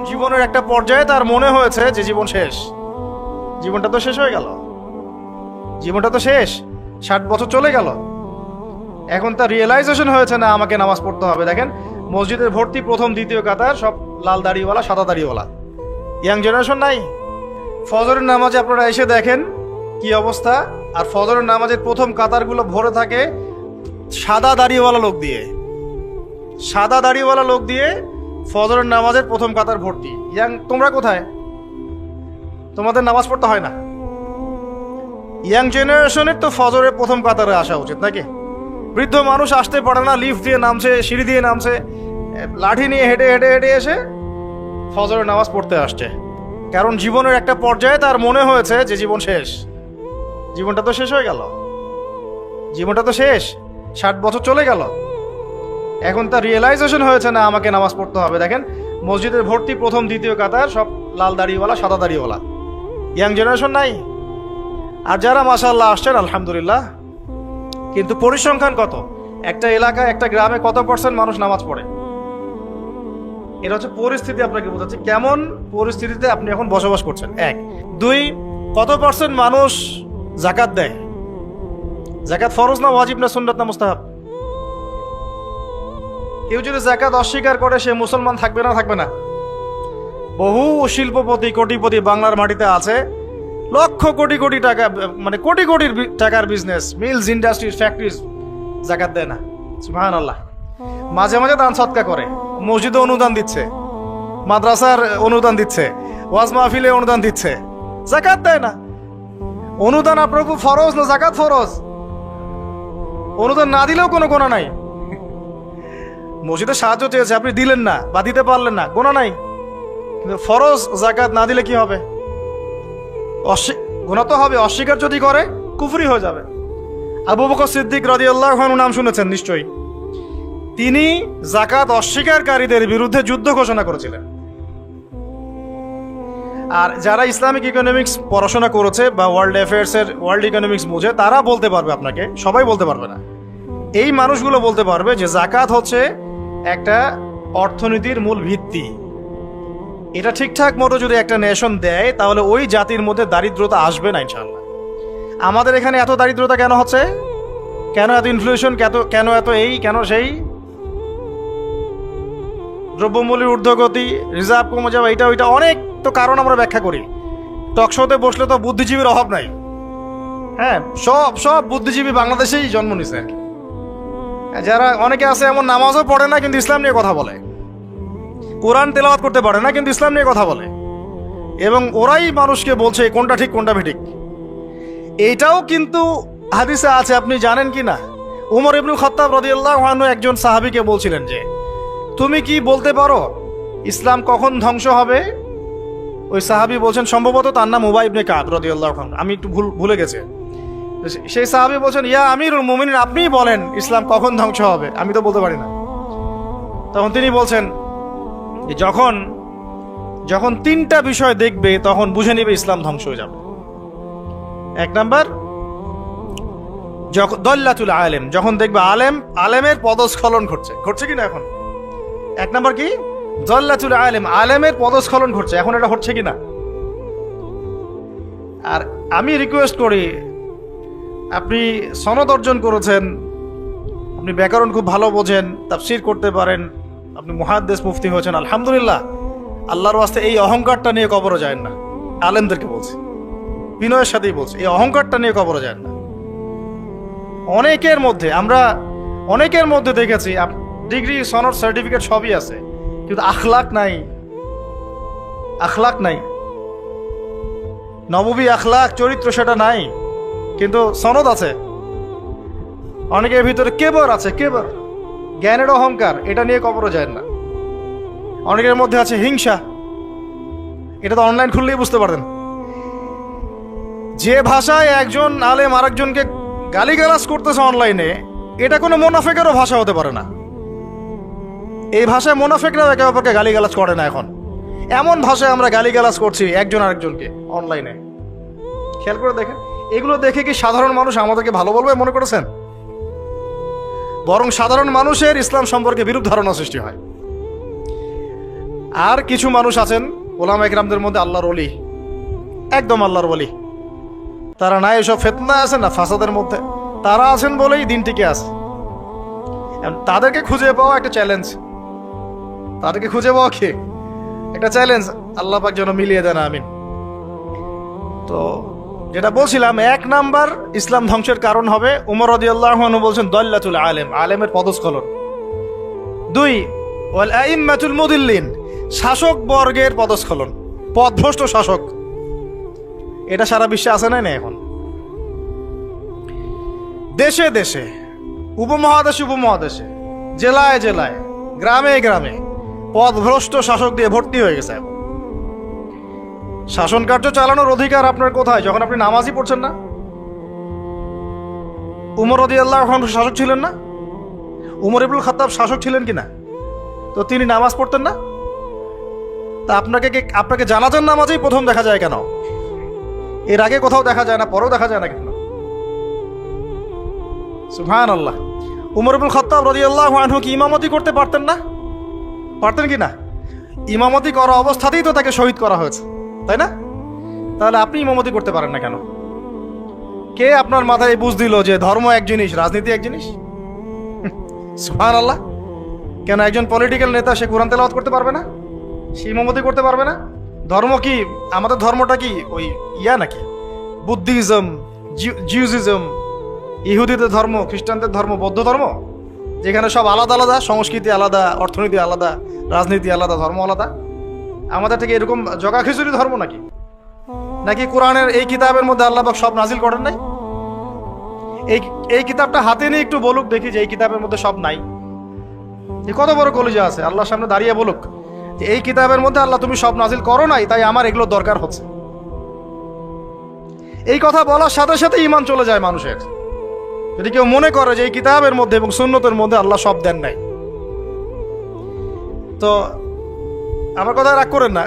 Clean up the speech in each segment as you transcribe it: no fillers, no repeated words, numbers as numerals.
জীবনের একটা পর্যায়ে তার মনে হয়েছে যে জীবন শেষ, জীবনটা তো শেষ হয়ে গেল, জীবনটা তো শেষ, 60 বছর চলে গেল। এখন তার রিয়েলাইজেশন হয়েছে না আমাকে নামাজ পড়তে হবে। দেখেন মসজিদের ভর্তি প্রথম দ্বিতীয় কাতার সব লাল দাড়িওয়ালা সাদা দাড়িওয়ালা, ইয়াং জেনারেশন নাই। ফজরের নামাজে আপনারা এসে দেখেন কি অবস্থা, আর ফজরের নামাজের প্রথম কাতারগুলো ভরে থাকে সাদা দাড়িওয়ালা লোক দিয়ে, সাদা দাড়িওয়ালা লোক দিয়ে ফজরের নামাজের প্রথম কাতার ভর্তি। ইয়াং তোমরা কোথায়? তোমাদের নামাজ পড়তে হয় না? ইয়াং জেনারেশনের তো ফজরের প্রথম কাতারে আসা উচিত নাকি? বৃদ্ধ মানুষ আসতে পারে না, লিফট দিয়ে নামছে, সিঁড়ি দিয়ে নামছে, লাঠি নিয়ে হেঁটে হেঁটে হেঁটে এসে ফজরের নামাজ পড়তে আসছে। কারণ জীবনের একটা পর্যায়ে তার মনে হয়েছে যে জীবন শেষ, জীবনটা তো শেষ হয়ে গেল, জীবনটা তো শেষ, 60 বছর চলে গেল। এখন তার রিয়েলাইজেশন হয়েছে না আমাকে নামাজ পড়তে হবে। দেখেন মসজিদের ভর্তি প্রথম দ্বিতীয় কাতার সব লাল দাড়িওয়ালা সাদা দাড়িওয়ালা, ইয়াং জেনারেশন নাই। আর যারা মাশাআল্লাহ আসছেন আলহামদুলিল্লাহ, কিন্তু পরিসংখ্যান কত? একটা এলাকায় একটা গ্রামে কত % মানুষ নামাজ পড়ে? এটা হচ্ছে পরিস্থিতি, আপনাকে বোঝাচ্ছি কেমন পরিস্থিতিতে আপনি এখন বসবাস করছেন। 1 2 কত % মানুষ যাকাত দেয়? যাকাত ফরজ না ওয়াজিব না সুন্নাত না মুস্তাহাব? কেউ যদি যাকাত অস্বীকার করে সে মুসলমান থাকবে না? থাকবে না। বহু শিল্পপতি কোটিপতি বাংলার মাটিতে আছে, লক্ষ কোটি কোটি টাকা, মানে কোটি কোটি টাকার বিজনেস, মিলস, ইন্ডাস্ট্রিজ, ফ্যাক্টরিজ, যাকাত দেয় না। সুবহানাল্লাহ। মাঝে মাঝে দান সৎকা করে, মসজিদে অনুদান দিচ্ছে, মাদ্রাসার অনুদান দিচ্ছে, ওয়াজ মাহফিলে অনুদান দিচ্ছে, যাকাত দেয় না। অনুদান আপনার উপর ফরজ না যাকাত ফরজ? অনুদান না দিলেও কোনো গোনা নাই। মসজিদে সাহায্য চেয়েছে, আপনি দিলেন না বা দিতে পারলেন না, গোনা নাই। কিন্তু ফরজ যাকাত না দিলে কি হবে? গুনাহ তো হবে। অস্বীকার যদি করে কুফরি হয়ে যাবে। আবু বকর সিদ্দিক রাদিয়াল্লাহু আনহু নাম শুনেছেন নিশ্চয়ই। তিনি যাকাত অস্বীকারীদের বিরুদ্ধে যুদ্ধ ঘোষণা করেছিলেন। আর যারা ইসলামিক ইকোনমিক্স পড়াশোনা করেছে বা ওয়ার্ল্ড অ্যাফেয়ার্সের ওয়ার্ল্ড ইকোনমিক্স বুঝে, তারা বলতে পারবে আপনাকে, সবাই বলতে পারবে না। এই মানুষগুলো বলতে পারবে যে যাকাত হচ্ছে একটা অর্থনীতির মূল ভিত্তি। এটা ঠিকঠাক মতো যদি একটা নেশন দেয় তাহলে ওই জাতির মধ্যে দারিদ্রতা আসবে না ইনশাআল্লাহ। আমাদের এখানে এত দারিদ্রতা কেন হচ্ছে? কেন এত ইনফ্লেশন? কেন এত এই, কেন সেই? দ্রব্যমূল্যের ঊর্ধ্বগতি, রিজার্ভ কমে যাওয়া, এটা ওইটা অনেক তো কারণ আমরা ব্যাখ্যা করি। টকশোতে বসলে তো বুদ্ধিজীবীর অভাব নাই। হ্যাঁ, সব বুদ্ধিজীবী বাংলাদেশেই জন্ম নিছে। যারা অনেকে আছে এমন নামাজও পড়ে না কিন্তু ইসলাম নিয়ে কথা বলে, কোরআন তেলাওয়াত করতে পারে না কিন্তু ইসলাম নিয়ে কথা বলে, এবং ওরাই মানুষকে বলছে কোনটা ঠিক কোনটা বেঠিক। এইটাও কিন্তু হাদিসে আছে, আপনি জানেন কি না? উমর ইবনুল খাত্তাব রাদিয়াল্লাহু আনহু একজন সাহাবীকে বলছিলেন যে তুমি কি বলতে পারো ইসলাম কখন ধ্বংস হবে? ওই সাহাবী বলছেন, সম্ভবত তার নাম উবাই ইবনে কাব রাদিয়াল্লাহু আনহু, আমি একটু ভুলে গেছি। সেই সাহাবী বলছেন, ইয়া আমিরুল মুমিনিন, আপনিই বলেন ইসলাম কখন ধ্বংস হবে, আমি তো বলতে পারি না। তখন তিনি বলছেন যখন যখন 3টা বিষয় দেখবে তখন বুঝে নেবে ইসলাম ধ্বংস হয়ে যাবে। 1 নাম্বার দল্লাতুল আলেম, যখন দেখবে আলেমের পদস্খলন ঘটছে কিনা এখন। 1 নাম্বার কি? দল্লাতুল আলেম, আলেমের পদস্খলন ঘটছে, এখন এটা হচ্ছে কিনা। আর আমি রিকোয়েস্ট করি, আপনি সনদ অর্জন করেছেন, আপনি ব্যাকরণ খুব ভালো বোঝেন, তাফসীর করতে পারেন, আপনি মুহাদ্দিস মুফতি হয়েছেন, আলহামদুলিল্লাহ। আল্লাহর ওয়াস্তে এই অহংকারটা নিয়ে কবরে যায় না। আলেমদেরকে বলছি, বিনয়ের সাথেই বলছি, এই অহংকারটা নিয়ে কবরে যায় না। অনেকের মধ্যে দেখেছি ডিগ্রি, সনদ, সার্টিফিকেট সবই আছে, কিন্তু আখলাক নাই, নববী আখলাক, চরিত্র সেটা নাই, কিন্তু সনদ আছে। অনেকের ভিতরে কেবর আছে, জ্ঞানের অহংকার, এটা নিয়ে কবরে যায় না। অনেকের মধ্যে আছে হিংসা, এটা তো অনলাইন খুললেই বুঝতে পারতেন। যে ভাষায় একজন আলেম আরেকজনকে গালিগালাজ করতেছে অনলাইনে, এটা কোনো মুনাফিকেরও ভাষা হতে পারে না। এই ভাষায় মুনাফিকরাও একে অপরকে গালিগালাজ করে না। এখন এমন ভাষায় আমরা গালিগালাজ করছি একজন আরেকজনকে অনলাইনে, খেয়াল করে দেখেন। এগুলো দেখে কি সাধারণ মানুষ আমাদেরকে ভালো বলবে মনে করেছেন? বরং সাধারণ মানুষের ইসলাম সম্পর্কে বিরূপ ধারণা সৃষ্টি হয়। আর কিছু মানুষ আছেন ওলামা একরামদের মধ্যে আল্লাহর ওলি, একদম আল্লাহর ওলি, তারা না এসব ফিতনা আছে না ফাসাদের মধ্যে, তারা আছেন বলেই দিন টিকে আছে। তাদেরকে খুঁজে পাওয়া একটা চ্যালেঞ্জ, তাদেরকে খুঁজে পাওয়া কি একটা চ্যালেঞ্জ। আল্লাহ পাক যেন মিলিয়ে দেন, আমিন। তো যেটা বলছিলাম, 1 নাম্বার ইসলাম ধ্বংসের কারণ হবে উমর রাদিয়াল্লাহু আনহু বলছেন দাল্লাতুল আলেম, আলেমের পদস্খলন। 2 ওয়াল আইম্মাতুল মুদিল্লিন, শাসক বর্গের পদস্খলন, পথভ্রষ্ট শাসক। এটা সারা বিশ্বে আছে না এখন, দেশে দেশে, উপমহাদেশে উপমহাদেশে, জেলায় জেলায়, গ্রামে গ্রামে পথভ্রষ্ট শাসক দিয়ে ভর্তি হয়ে গেছে। শাসন কার্য চালানোর অধিকার আপনার কোথায় যখন আপনি নামাজই পড়ছেন না? উমর রাদিয়াল্লাহু আনহু শাসক ছিলেন না? উমর ইবনুল খাত্তাব শাসক ছিলেন কিনা? তো তিনি নামাজ পড়তেন না? তা আপনাকে জানাজার নামাজেই প্রথম দেখা যায় কেন? এর আগে কোথাও দেখা যায় না, পরেও দেখা যায় না কেন? সুবহানাল্লাহ। উমর ইবনুল খাত্তাব রাদিয়াল্লাহু আনহু কি ইমামতি করতে পারতেন না? পারতেন কি না? ইমামতি করা অবস্থাতেই তো তাকে শহীদ করা হয়েছে, তাই না? তাহলে আপনি ইমামতি করতে পারেন না কেন? কে আপনার মাথায় বুঝ দিল যে ধর্ম এক জিনিস, রাজনীতি এক জিনিস? সুবহানাল্লাহ। কেন একজন পলিটিক্যাল নেতা সে কোরআন তেলাওয়াত করতে পারবে না? সে ইমামতি করতে পারবে না? ধর্ম কি, আমাদের ধর্মটা কি ওই নাকি বুদ্ধিজম, জিউজিজম, ইহুদিদের ধর্ম, খ্রিস্টানদের ধর্ম, বৌদ্ধ ধর্ম, যেখানে সব আলাদা আলাদা, সংস্কৃতি আলাদা, অর্থনীতি আলাদা, রাজনীতি আলাদা, ধর্ম আলাদা? আমাদের থেকে এরকম জগা খিচুড়ি ধর্ম নাকি? নাকি কোরআনের এই কিতাবের মধ্যে আল্লাহ পাক সব নাজিল করেন নাই? এই কিতাবটা হাতে নিয়ে একটু বলুক দেখি যে এই কিতাবের মধ্যে সব নাই। কত বড় কলিজা আছে, আল্লাহর সামনে দাঁড়িয়ে বলুক যে এই কিতাবের মধ্যে আল্লাহ তুমি সব নাজিল করো নাই, তাই আমার এগুলো দরকার হচ্ছে। এই কথা বলার সাথে সাথে ঈমান চলে যায় মানুষের, যদি কেউ মনে করে যে এই কিতাবের মধ্যে এবং সুন্নতের মধ্যে আল্লাহ সব দেন নাই। তো আমার কথা রাগ করেন না,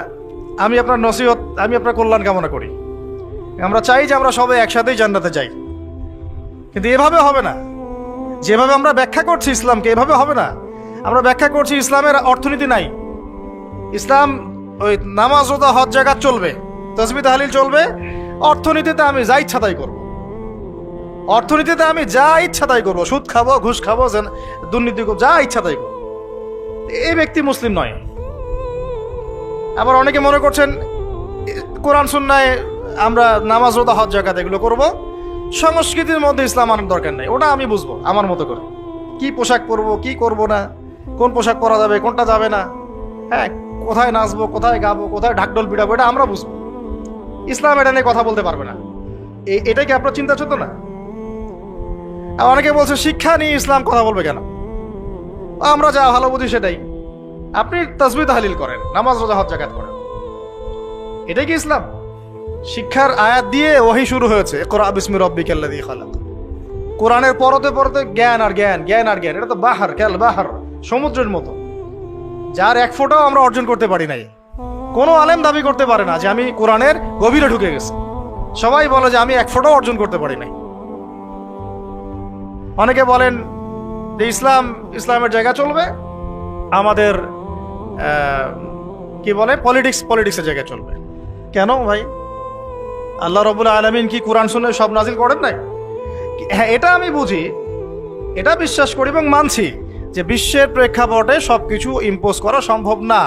আমি আপনার নসিহত, আমি আপনার কল্যাণ কামনা করি। আমরা চাই যে আমরা সবাই একসাথেই জান্নাতে যাই, কিন্তু এভাবে হবে না। যেভাবে আমরা ব্যাখ্যা করছি ইসলামকে, এভাবে হবে না। আমরা ব্যাখ্যা করছি ইসলামের অর্থনীতি নাই, ইসলাম ওই নামাজ রোজা হজ জাকাত চলবে, তাসবিহ তাহলিল চলবে, অর্থনীতিতে আমি যা ইচ্ছা তাই করবো, অর্থনীতিতে আমি যা ইচ্ছা তাই করবো, সুদ খাবো, ঘুষ খাবো, দুর্নীতি করবো, যা ইচ্ছা তাই করবো। এই ব্যক্তি মুসলিম নয়। আবার অনেকে মনে করছেন কোরআন সুন্নায় আমরা নামাজ রোজা হজ জাকাত এগুলো করবো, সংস্কৃতির মধ্যে ইসলাম আনার দরকার নেই, ওটা আমি বুঝবো আমার মতো করে, কি পোশাক পরবো কি করবো না, কোন পোশাক পরা যাবে কোনটা যাবে না, হ্যাঁ কোথায় নাচবো কোথায় গাবো কোথায় ঢাকঢোল পিটাবো, এটা আমরা বুঝবো। ইসলাম এটা নিয়ে কথা বলতে পারবে না। এটাই কি আপনার চিন্তা ছিল না? আর অনেকে বলছে শিক্ষা নিয়ে ইসলাম কথা বলবে কেন? আমরা যা ভালো বুঝি সেটাই। আপনি তাসবিহ তাহলিল করেন, নামাজ রোজা হজ জাকাত করেন, এটাই কি ইসলাম? শিক্ষার আয়াত দিয়ে ওহী শুরু হয়েছে, ইকরা বিসমি রাব্বিকাল্লাযী খালাক। কোরআনের পরতে পরতে জ্ঞান আর জ্ঞান, জ্ঞান আর জ্ঞান। এটা তো বাহার, ক্যাল বাহার, সমুদ্রের মতো, যার এক ফোঁটাও আমরা অর্জন করতে পারি নাই। কোনো আলেম দাবি করতে পারে না যে আমি কোরআনের গভীরে ঢুকে গেছি। সবাই বলে যে আমি এক ফোঁটাও অর্জন করতে পারি নাই। অনেকে বলেন যে ইসলামের জায়গা চলবে, আমাদের কি বলে পলিটিক্সের জায়গা চলবে। কেন ভাই? আল্লাহ রাব্বুল আলামিন কি কোরআন শুনে সব নাজিল করেন নাই? হ্যাঁ, এটা আমি বুঝি, এটা বিশ্বাস করি এবং মানছি যে বিশ্বের প্রেক্ষাপটে সবকিছু ইম্পোজ করা সম্ভব না।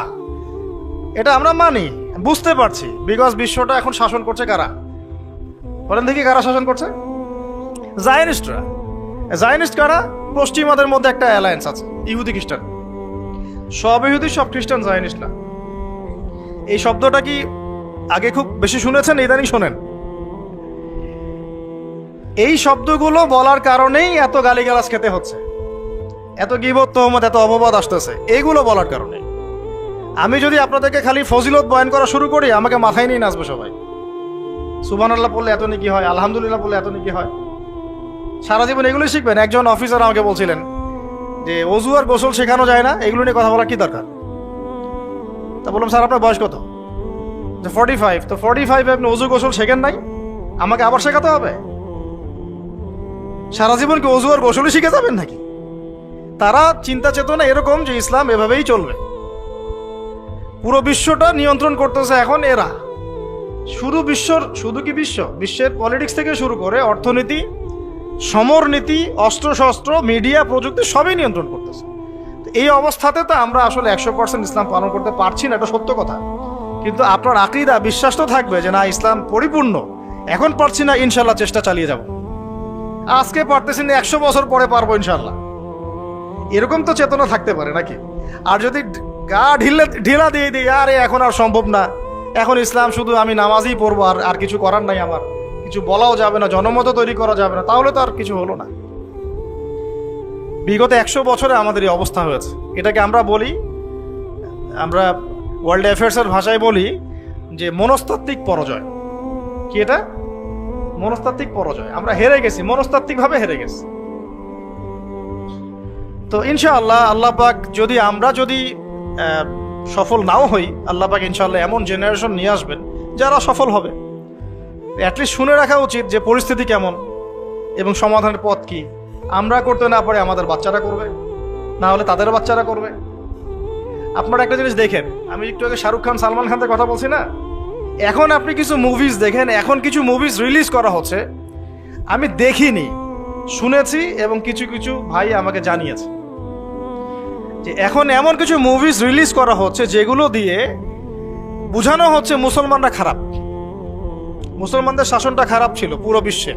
এটা আমরা মানি, বুঝতে পারছি। বিকজ বিশ্বটা এখন শাসন করছে কারা? বলেন দেখি, কারা শাসন করছে? জায়নিস্টরা। জায়নিস্ট কারা? পশ্চিমাদের মধ্যে একটা অ্যালায়েন্স আছে, ইহুদি খ্রিস্টান। সব ইহুদি সব খ্রিস্টান জায়নিস্ট না। এই শব্দটা কি আগে খুব বেশি শুনেছেন? ইদানিং শোনেন। এই শব্দগুলো বলার কারণেই এত গালিগালাজ খেতে হচ্ছে, এত গীবত তহমত, এত অপবাদ আসতেছে, এইগুলো বলার কারণে। আমি যদি আপনাদেরকে খালি ফজিলত বয়ান করা শুরু করি, আমাকে মাথায় নিয়ে নাচবে সবাই। সুবহানাল্লাহ বললে এত নেকি হয়, আলহামদুলিল্লাহ বললে এত নেকি হয়। সারা জীবন এগুলোই শিখবেন। একজন অফিসার আমাকে বলছিলেন যে অজু আর গোসল শেখানো যায় না, এগুলো নিয়ে কথা বলার কি দরকার? তা বললাম, স্যার আপনার বয়স কত? যে 45। তো 45 আপনি অজু গোসল শেখেন নাই, আমাকে আবার শেখাতে হবে? সারা জীবন কি অজু আর গোসলই শিখে যাবেন নাকি? তারা চিন্তা চেতনা এরকম যে ইসলাম এভাবেই চলবে। পুরো বিশ্বটা নিয়ন্ত্রণ করতেছে এখন এরা। শুধু কি বিশ্বের পলিটিক্স থেকে শুরু করে অর্থনীতি, সমরনীতি, অস্ত্রশস্ত্র, মিডিয়া, প্রযুক্তি সবই নিয়ন্ত্রণ করতেছে। এই অবস্থাতে তো আমরা আসলে 100% ইসলাম পালন করতে পারছি না, এটা সত্য কথা। কিন্তু আপনার আকীদা, বিশ্বাস তো থাকবে যে না, ইসলাম পরিপূর্ণ। এখন পারছি না, ইনশাল্লাহ চেষ্টা চালিয়ে যাব। আজকে পারতেছি না, 100 বছর পরে পারবো ইনশাল্লাহ। এরকম তো চেতনা থাকতে পারে নাকি? আর যদি গা ঢিলা দিয়ে দিই, আরে এখন আর সম্ভব না, এখন ইসলাম শুধু আমি নামাজই পড়বো, আর কিছু করার নাই, আমার কিছু বলাও যাবে না, জনমত তৈরি করা যাবে না, তাহলে তো আর কিছু হলো না। বিগত 100 বছরে আমাদের এই অবস্থা হয়েছে। এটাকে আমরা বলি, আমরা ওয়ার্ল্ড অ্যাফেয়ার্সের ভাষায় বলি যে মনস্তাত্ত্বিক পরাজয়। কি এটা? মনস্তাত্ত্বিক পরাজয়। আমরা হেরে গেছি, মনস্তাত্ত্বিকভাবে হেরে গেছি। তো ইনশাআল্লাহ আল্লাহ পাক আমরা যদি সফল নাও হই, আল্লাহ পাক ইনশাআল্লাহ এমন জেনারেশন নিয়ে আসবেন যারা সফল হবে। অ্যাটলিস্ট শুনে রাখা উচিত যে পরিস্থিতি কেমন এবং সমাধানের পথ কি। আমরা করতে না পারে আমাদের বাচ্চারা করবে, না হলে তাদের বাচ্চারা করবে। আপনারা একটা জিনিস দেখেন, আমি একটু আগে শাহরুখ খান, সালমান খানের কথা বলছি না, এখন আপনি কিছু মুভিজ দেখেন, এখন কিছু মুভিজ রিলিজ করা হচ্ছে, আমি দেখিনি, শুনেছি এবং কিছু কিছু ভাই আমাকে জানিয়েছে যে এখন এমন কিছু মুভিজ রিলিজ করা হচ্ছে যেগুলো দিয়ে বোঝানো হচ্ছে মুসলমানরা খারাপ, মুসলমানদের শাসনটা খারাপ ছিল পুরো বিশ্বে,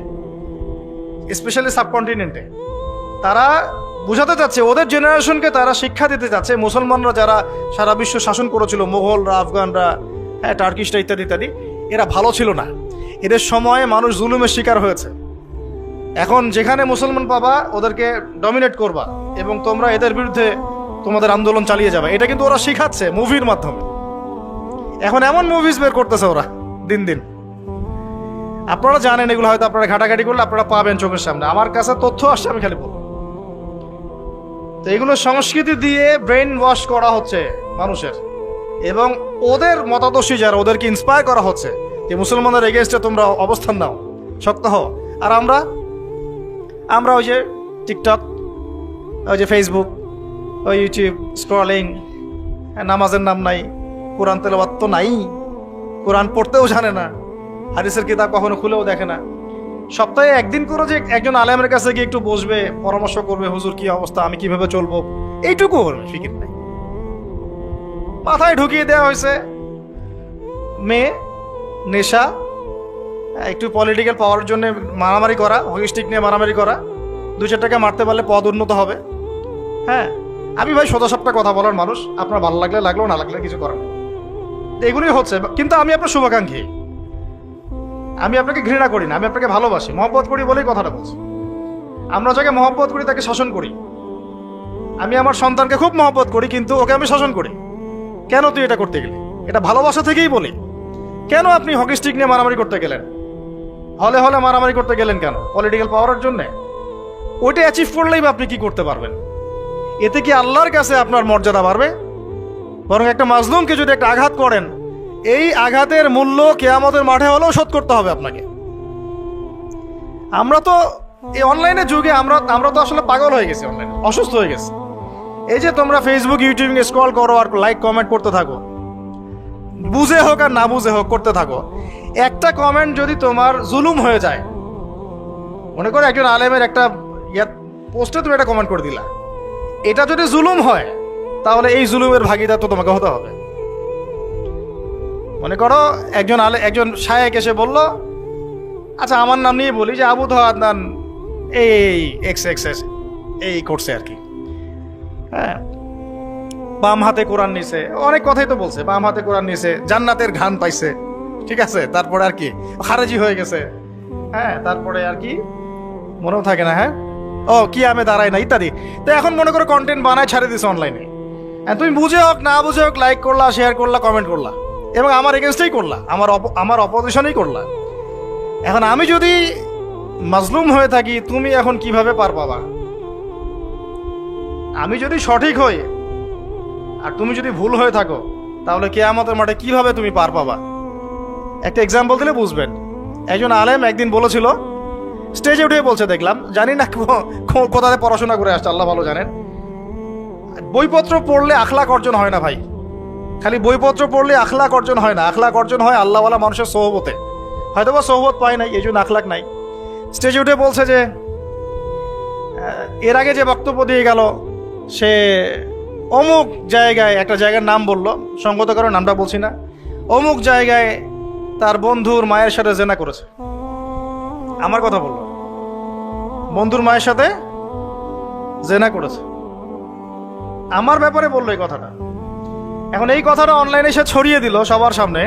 স্পেশালি সাবকন্টিনেন্টে। তারা বোঝাতে চাচ্ছে, ওদের জেনারেশনকে তারা শিক্ষা দিতে চাচ্ছে, মুসলমানরা যারা সারা বিশ্ব শাসন করেছিল, মোগলরা, আফগানরা, হ্যাঁ, টার্কিশরা ইত্যাদি ইত্যাদি, এরা ভালো ছিল না, এদের সময়ে মানুষ জুলুমের শিকার হয়েছে। এখন যেখানে মুসলমান পাবা ওদেরকে ডমিনেট করবা এবং তোমরা এদের বিরুদ্ধে তোমাদের আন্দোলন চালিয়ে যাবে। এটা কিন্তু ওরা শিখাচ্ছে মুভির মাধ্যমে। এখন এমন মুভিজ বের করতেছে ওরা দিন দিন, আপনারা জানেন এগুলো, হয়তো আপনারা ঘাটাঘাটি করলে আপনারা পাবেন চোখের সামনে। আমার কাছে তথ্য আসছে, আমি খালি বলবো। তো এগুলো সংস্কৃতি দিয়ে ব্রেন ওয়াশ করা হচ্ছে মানুষের, এবং ওদের মতাদর্শী যারা, ওদেরকে ইন্সপায়ার করা হচ্ছে যে মুসলমানদের এগেনস্টে তোমরা অবস্থান নাও, শক্ত হও। আর আমরা ওই যে টিকটক, ওই যে ফেসবুক, ওই ইউটিউব স্ক্রলিং, নামাজের নাম নাই, কোরআন তেলাওয়াত তো নাই, কোরআন পড়তেও জানে না, হাদিসের কিতাব কখনো খুলেও দেখে না। সপ্তাহে একদিন করে যে একজন আলেমের কাছে গিয়ে একটু বসবে, পরামর্শ করবে, হুজুর কি অবস্থা, আমি কিভাবে চলবো, এইটুকু ফিকির নাই। মাথায় ঢুকিয়ে দেওয়া হয়েছে মেয়ে, নেশা, একটু পলিটিক্যাল পাওয়ার জন্য মারামারি করা, হকি স্টিক নিয়ে মারামারি করা, 2-4 টাকা মারতে পারলে পদ উন্নত হবে। হ্যাঁ, আমি ভাই সোজা সাপটা কথা বলার মানুষ, আপনার ভালো লাগলে লাগলো, না লাগলে কিছু করার নেই। এগুলোই হচ্ছে। কিন্তু আমি আপনার শুভাকাঙ্ক্ষী, আমি আপনাকে ঘৃণা করি না, আমি আপনাকে ভালোবাসি, মহব্বত করি বলেই কথাটা বলছি। আমরা যাকে মহব্বত করি তাকে শাসন করি। আমি আমার সন্তানকে খুব মহব্বত করি, কিন্তু ওকে আমি শাসন করি। কেন তুই এটা করতে গেলি? এটা ভালোবাসা থেকেই বলি। কেন আপনি হকি স্টিক নিয়ে মারামারি করতে গেলেন, হলে হলে মারামারি করতে গেলেন কেন? পলিটিক্যাল পাওয়ারের জন্য? ওইটা অ্যাচিভ করলেই বা আপনি কি করতে পারবেন? এতে কি আল্লাহর কাছে আপনার মর্যাদা বাড়বে? বরং একটা মাজলুমকে যদি একটা আঘাত করেন, এই আঘাতের মূল্য কিয়ামতের মাঠে হলেও শোধ করতে হবে আপনাকে। আমরা তো এই অনলাইনের যুগে আমরা তো আসলে পাগল হয়ে গেছি, অনলাইনে অসুস্থ হয়ে গেছি। এই যে তোমরা ফেসবুক, ইউটিউব স্ক্রল করো আর লাইক কমেন্ট করতে থাকো, বুঝে হোক আর না বুঝে হোক করতে থাকো। একটা কমেন্ট যদি তোমার জুলুম হয়ে যায়, মনে করো একজন আলেমের একটা পোস্টে তুমি একটা কমেন্ট করে দিলা, এটা যদি জুলুম হয় তাহলে এই জুলুমের ভাগিদার তো তোমাকে হতে হবে। মনে করো একজন শায়েক এসে বলল, আচ্ছা আমার নাম নিয়ে বলি যে আবু আদনান এই এই করছে আর কি, হ্যাঁ, বাম হাতে কোরআন নিছে, অনেক কথাই তো বলছে, বাম হাতে কোরআন নিছে, জান্নাতের ঘ্রাণ পাইছে, ঠিক আছে, তারপরে আর কি খারেজি হয়ে গেছে, হ্যাঁ, তারপরে আর কি মনেও থাকে না, হ্যাঁ, ও কি আমি দাঁড়াই না ইত্যাদি। তো এখন মনে করো কন্টেন্ট বানায় ছাড়ে দিছে অনলাইনে, তুমি বুঝে হোক না বুঝে হোক লাইক করলা, শেয়ার করলা, কমেন্ট করলা, এবং আমার এগেনস্টেই করলা, আমার অপোজিশনেই করলা। এখন আমি যদি মাজলুম হয়ে থাকি, তুমি এখন কিভাবে পার পাবা? আমি যদি সঠিক হই আর তুমি যদি ভুল হয়ে থাকো, তাহলে কিয়ামতের মাঠে কিভাবে তুমি পার পাবা? একটা এক্সাম্পল দিলে বুঝবেন। একজন আলেম একদিন বলেছিল, স্টেজে উঠে বলছে, দেখলাম, জানি না কোথায় পড়াশোনা করে আসছে, আল্লাহ ভালো জানেন, বইপত্র পড়লে আখলাক অর্জন হয় না ভাই, খালি বইপত্র পড়লে আখলাক অর্জন হয় না, আখলাক অর্জন হয় আল্লাহওয়ালা মানুষের সোহবতে। হয়তো বা সোহবত পায় নাই, এই জন্য আখলাক নাই। স্টেজে উঠে বলছে যে এর আগে যে বক্তব্য দিয়ে গেল সে অমুক জায়গায়, একটা জায়গার নাম বলল, সঙ্গত কারণ নামটা বলছি না, অমুক জায়গায় তার বন্ধুর মায়ের সাথে জেনা করেছে। আমার কথা বলল, বন্ধুর মায়ের সাথে জেনা করেছে, আমার ব্যাপারে বললো এই কথাটা। এখন এই কথাটা অনলাইনে সে ছড়িয়ে দিল সবার সামনে।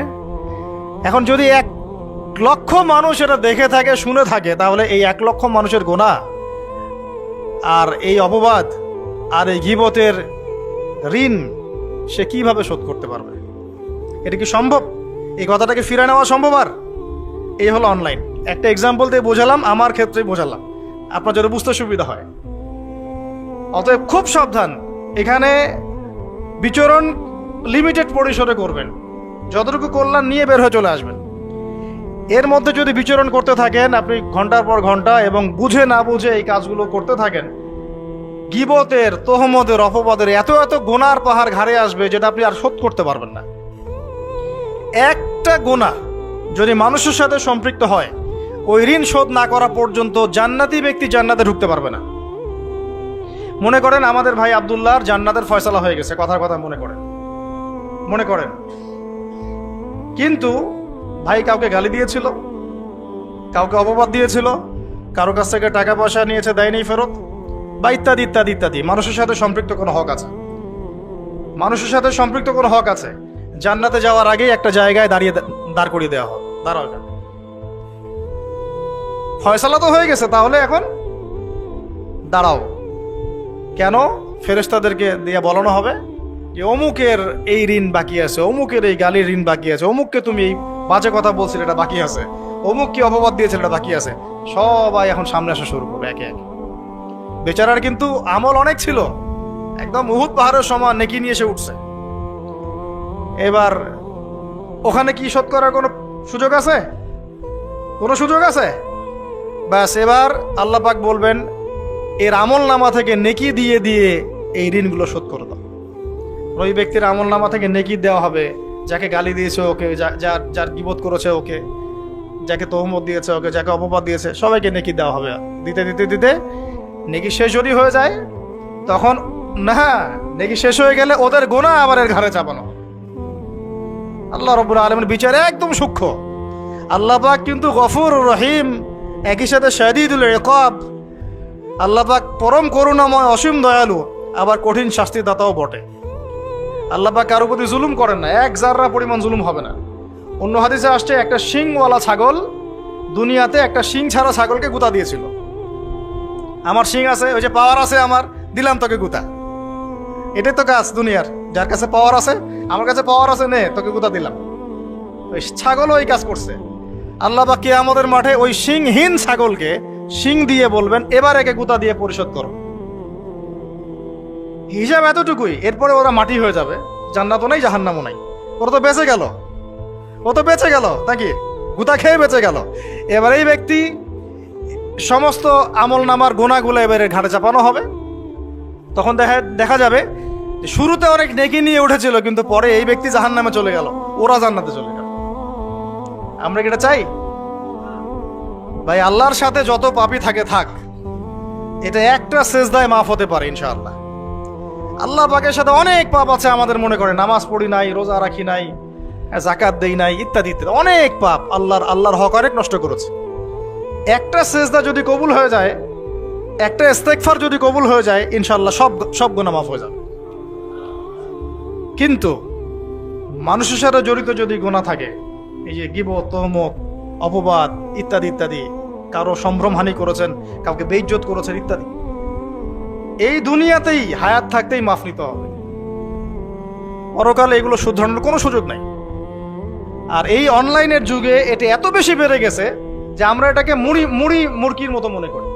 এখন যদি 1,00,000 মানুষ এটা দেখে থাকে, শুনে থাকে, তাহলে এই 1,00,000 মানুষের গুনাহ আর এই অপবাদ আর এই গীবতের ঋণ সে কিভাবে শোধ করতে পারবে? এটা কি সম্ভব? এই কথাটাকে ফিরে নেওয়া সম্ভব? আর এই হলো অনলাইন। একটা এক্সাম্পল দিয়ে বোঝালাম, আমার ক্ষেত্রে বোঝালাম, আপনার যদি বুঝতে সুবিধা হয়। অতএব খুব সাবধান, এখানে বিচরণ লিমিটেড পরিসরে করবেন, যতটুকু কল্যাণ নিয়ে বের হয়ে চলে আসবেন। এর মধ্যে যদি বিচরণ করতে থাকেন আপনি ঘন্টার পর ঘন্টা এবং বুঝে না বুঝে এই কাজগুলো করতে থাকেন, গীবতের, তোহমতের, অপবাদের এত এত গুনার পাহাড় ঘাড়ে আসবে যেটা আপনি আর শোধ করতে পারবেন না। একটা গুনাহ যদি মানুষের সাথে সম্পৃক্ত হয়, ওই ঋণ শোধ না করা পর্যন্ত জান্নাতি ব্যক্তি জান্নাতে ঢুকতে পারবে না। মনে করেন আমাদের ভাই আব্দুল্লাহর জান্নাতের ফয়সালা হয়ে গেছে, কথার কথা মনে করেন, কিন্তু ভাই কাউকে গালি দিয়েছিল, কাউকে অপবাদ দিয়েছিল, কারো কাছ থেকে টাকা পয়সা নিয়েছে, দেয়নি ফেরত, বা ইত্যাদি ইত্যাদি ইত্যাদি। মানুষের সাথে সম্পৃক্ত কোনো হক আছে, মানুষের সাথে সম্পৃক্ত কোনো হক আছে। জান্নাতে যাওয়ার আগেই একটা জায়গায় দাঁড় করিয়ে দেওয়া হবে, দাঁড়াও, ফয়সালা তো হয়ে গেছে, তাহলে এখন দাঁড়াও। কেন? ফেরেশতাদেরকে দিয়ে বলানো হবে যে অমুকের এই ঋণ বাকি আছে, অমুকের এই গালির ঋণ বাকি আছে, অমুককে তুমি এই বাজে কথা বলছিলে এটা বাকি আছে, অমুককে অপবাদ দিয়েছিল এটা বাকি আছে। সবাই এখন সামনে আসা শুরু করবে একে একে। বেচারার কিন্তু আমল অনেক ছিল, একদম উহুদ পাহাড়ের সমান নেকি নিয়ে এসে উঠছে। এবার ওখানে কি শোধ করার কোনো সুযোগ আছে? কোনো সুযোগ আছে? ব্যাস, এবার আল্লাহ পাক বলবেন এর আমল নামা থেকে নেকি দিয়ে দিয়ে এই ঋণগুলো শোধ করে দাও। ওই ব্যক্তির আমল নামা থেকে নেকি দেওয়া হবে, যাকে গালি দিয়েছে ওকে, যার গীবত করেছে ওকে, যাকে তহমত দিয়েছে ওকে, যাকে অপবাদ দিয়েছে সবাইকে নেকি দেওয়া হবে। দিতে দিতে দিতে নেকি শেষ যদি হয়ে যায়, তখন না, নেকি শেষ হয়ে গেলে ওদের গুনাহ আবার এর ঘাড়ে চাপানো। আল্লাহ রাব্বুল আলামিনের বিচার একদম সূক্ষ্ম। আল্লাহ পাক কিন্তু গফুর রহিম, একই সাথে শাদীদুল ইকাব। আল্লাহ পাক পরম করুণাময়, অসীম দয়ালু, আবার কঠিন শাস্তিদাতাও বটে। আল্লাহ পাক কারো প্রতি জুলুম করেন না, এক জাররা পরিমাণ জুলুম হবে না। অন্য হাদিসে আসছে একটা শিংওয়ালা ছাগল দুনিয়াতে একটা শিং ছাড়া ছাগলকে গুতা দিয়েছিল। আমার শিং আছে, ওই যে পাওয়ার আছে আমার, দিলাম তোকে গুতা। এটাই তো কাজ দুনিয়ার, যার কাছে পাওয়ার আছে, আমার কাছে পাওয়ার আছে, নে তোকে গুতা দিলাম। ওই ছাগলও ওই কাজ করছে। আল্লাহ পাক কিয়ামতের মাঠে ওই শিংহীন ছাগলকে শিং দিয়ে বলবেন এবার একে গুতা দিয়ে পরিশোধ করো। হিসাব এতটুকুই, এরপরে ওরা মাটি হয়ে যাবে, জান্নাতও নাই জাহান্নামও নাই। ওরা তো বেঁচে গেল, ও তো বেঁচে গেল নাকি, গুতা খেয়ে বেঁচে গেল। এবার এই ব্যক্তি সমস্ত আমল নামার গুনাহগুলো এবারে ঘাড়ে চাপানো হবে। তখন দেখা যাবে শুরুতে অনেক নেকি নিয়ে উঠেছিল, কিন্তু পরে এই ব্যক্তি জাহান্নামে চলে গেল, ওরা জান্নাতে চলে গেল। আমরা কি এটা চাই? ভাই আল্লাহর সাথে যত পাপী থাকে থাক, এটা একটা সেজদায় মাফ হতে পারে ইনশাআল্লাহ। আল্লাহ পাকের সাথে অনেক পাপ আছে আমাদের, মনে করে নামাজ পড়ি নাই, রোজা রাখি নাই, যাকাত দেই নাই, ইত্যাদি ইত্যাদি অনেক পাপ, আল্লাহর হক অনেক নষ্ট করেছে। একটা সেজদা যদি কবুল হয়ে যায়, একটা ইস্তেগফার যদি কবুল হয়ে যায়, ইনশাআল্লাহ সব গুনাহ মাফ হয়ে যাবে। কিন্তু মানুষের সাথে জড়িত যদি গুনাহ থাকে, এই যে গীবত, তহমত, অপবাদ ইত্যাদি ইত্যাদি, কারো সম্ভ্রমহানি করেছেন, কাউকে বেইজ্জত করেছেন ইত্যাদি, এই দুনিয়াতেই হায়াত থাকতেই মাফ নিতে হবে। পরকালে এগুলো শুধরানোর কোনো সুযোগ নাই। আর এই অনলাইনের যুগে এটা এত বেশি বেড়ে গেছে যে আমরা এটাকে মুরগির মতো মনে করি।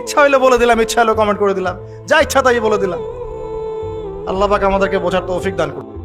ইচ্ছা হইলে বলে দিলাম, ইচ্ছা হলে কমেন্ট করে দিলাম, যা ইচ্ছা তাই বলে দিলাম। আল্লাহ পাক আমাদেরকে বোঝার তৌফিক দান করুন।